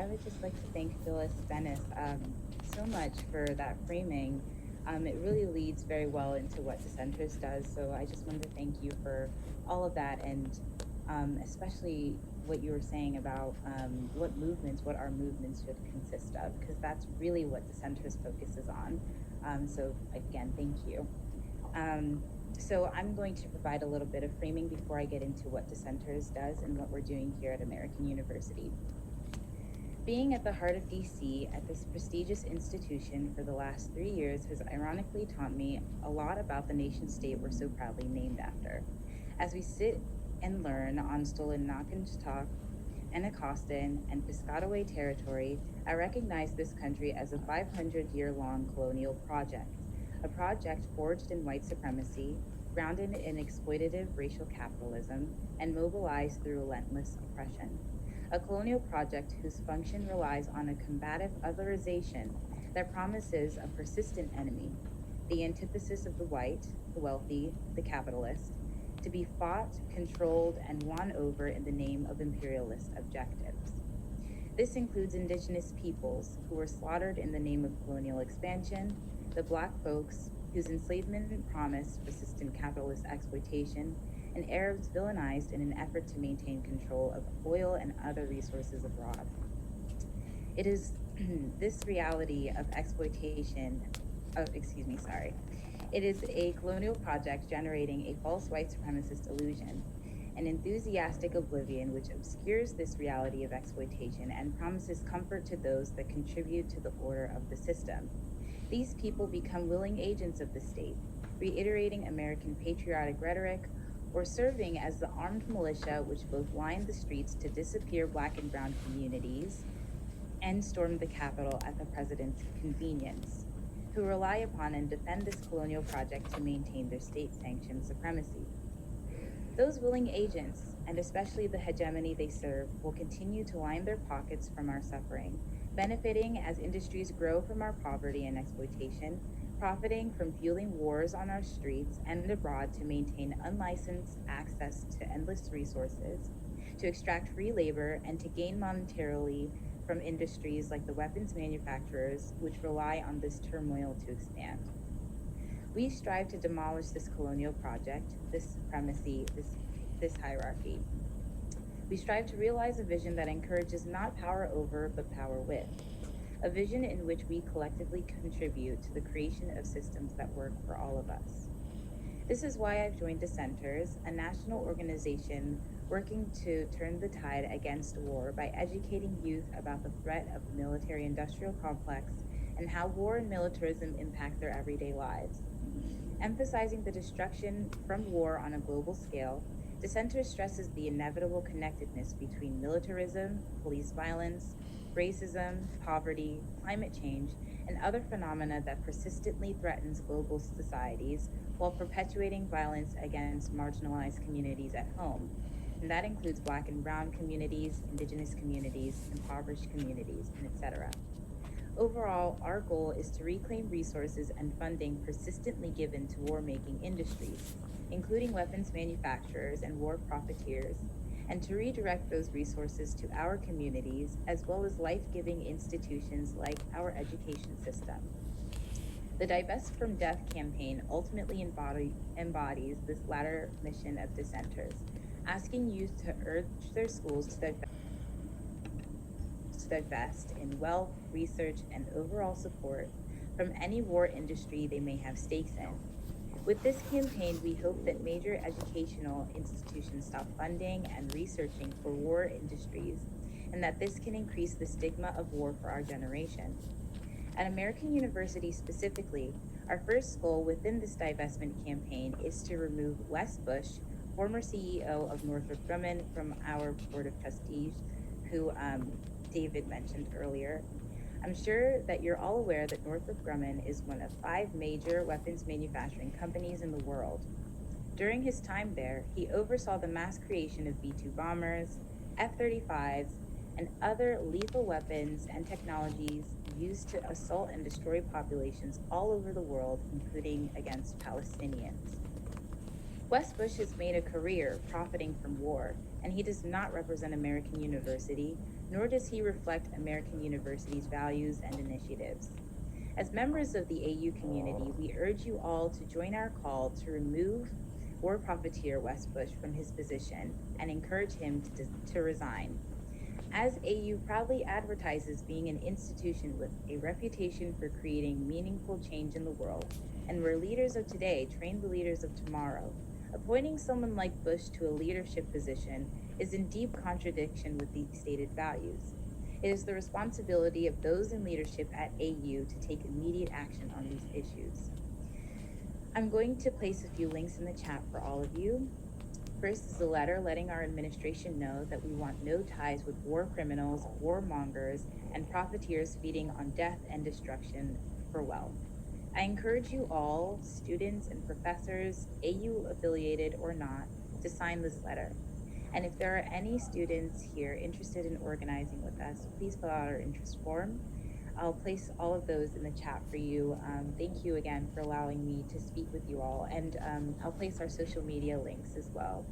would just like to thank Phyllis Dennis so much for that framing. It really leads very well into what Dissenters does. So I just wanted to thank you for all of that, and especially what you were saying about what our movements should consist of, because that's really what Dissenters focuses on. So again, thank you. Um, so I'm going to provide a little bit of framing before I get into what Dissenters does and what we're doing here at American University. Being at the heart of DC at this prestigious institution for the last 3 years has ironically taught me a lot about the nation state we're so proudly named after. As we sit and learn on stolen Nakanchtak, Anacostan, and Piscataway territory, I recognize this country as a 500-year-long colonial project, a project forged in white supremacy, grounded in exploitative racial capitalism, and mobilized through relentless oppression. A colonial project whose function relies on a combative otherization that promises a persistent enemy, the antithesis of the white, the wealthy, the capitalist, to be fought, controlled, and won over in the name of imperialist objectives. This includes indigenous peoples who were slaughtered in the name of colonial expansion, the Black folks whose enslavement promised persistent capitalist exploitation, and Arabs villainized in an effort to maintain control of oil and other resources abroad. It is this reality of exploitation, sorry. It is a colonial project generating a false white supremacist illusion, an enthusiastic oblivion which obscures this reality of exploitation and promises comfort to those that contribute to the order of the system. These people become willing agents of the state, reiterating American patriotic rhetoric or serving as the armed militia which both lined the streets to disappear Black and brown communities and stormed the Capitol at the president's convenience, who rely upon and defend this colonial project to maintain their state-sanctioned supremacy. Those willing agents, and especially the hegemony they serve, will continue to line their pockets from our suffering, benefiting as industries grow from our poverty and exploitation, profiting from fueling wars on our streets and abroad to maintain unlicensed access to endless resources, to extract free labor, and to gain monetarily from industries like the weapons manufacturers, which rely on this turmoil to expand. We strive to demolish this colonial project, this supremacy, this hierarchy. We strive to realize a vision that encourages not power over, but power with. A vision in which we collectively contribute to the creation of systems that work for all of us. This is why I've joined Dissenters, a national organization working to turn the tide against war by educating youth about the threat of the military-industrial complex and how war and militarism impact their everyday lives. Emphasizing the destruction from war on a global scale, Dissenters stresses the inevitable connectedness between militarism, police violence, racism, poverty, climate change, and other phenomena that persistently threatens global societies while perpetuating violence against marginalized communities at home. And that includes Black and brown communities, indigenous communities, impoverished communities, and etc. Overall, our goal is to reclaim resources and funding persistently given to war-making industries, including weapons manufacturers and war profiteers, and to redirect those resources to our communities as well as life-giving institutions like our education system. The Divest from Death campaign ultimately embodies this latter mission of Dissenters, asking youth to urge their schools to divest in wealth, research, and overall support from any war industry they may have stakes in. With this campaign, we hope that major educational institutions stop funding and researching for war industries, and that this can increase the stigma of war for our generation. At American University specifically, our first goal within this divestment campaign is to remove Wes Bush, former CEO of Northrop Grumman, from our Board of Trustees, who David mentioned earlier. I'm sure that you're all aware that Northrop Grumman is one of 5 major weapons manufacturing companies in the world. During his time there, he oversaw the mass creation of B-2 bombers, F-35s, and other lethal weapons and technologies used to assault and destroy populations all over the world, including against Palestinians. Wes Bush has made a career profiting from war, and he does not represent American University, nor does he reflect American University's values and initiatives. As members of the AU community, we urge you all to join our call to remove or profiteer West Bush from his position and encourage him to resign. As AU proudly advertises being an institution with a reputation for creating meaningful change in the world, and where leaders of today train the leaders of tomorrow, appointing someone like Bush to a leadership position is in deep contradiction with these stated values. It is the responsibility of those in leadership at AU to take immediate action on these issues. I'm going to place a few links in the chat for all of you. First is a letter letting our administration know that we want no ties with war criminals, warmongers, and profiteers feeding on death and destruction for wealth. I encourage you all, students and professors, AU affiliated or not, to sign this letter. And if there are any students here interested in organizing with us, please fill out our interest form. I'll place all of those in the chat for you. Thank you again for allowing me to speak with you all. And I'll place our social media links as well.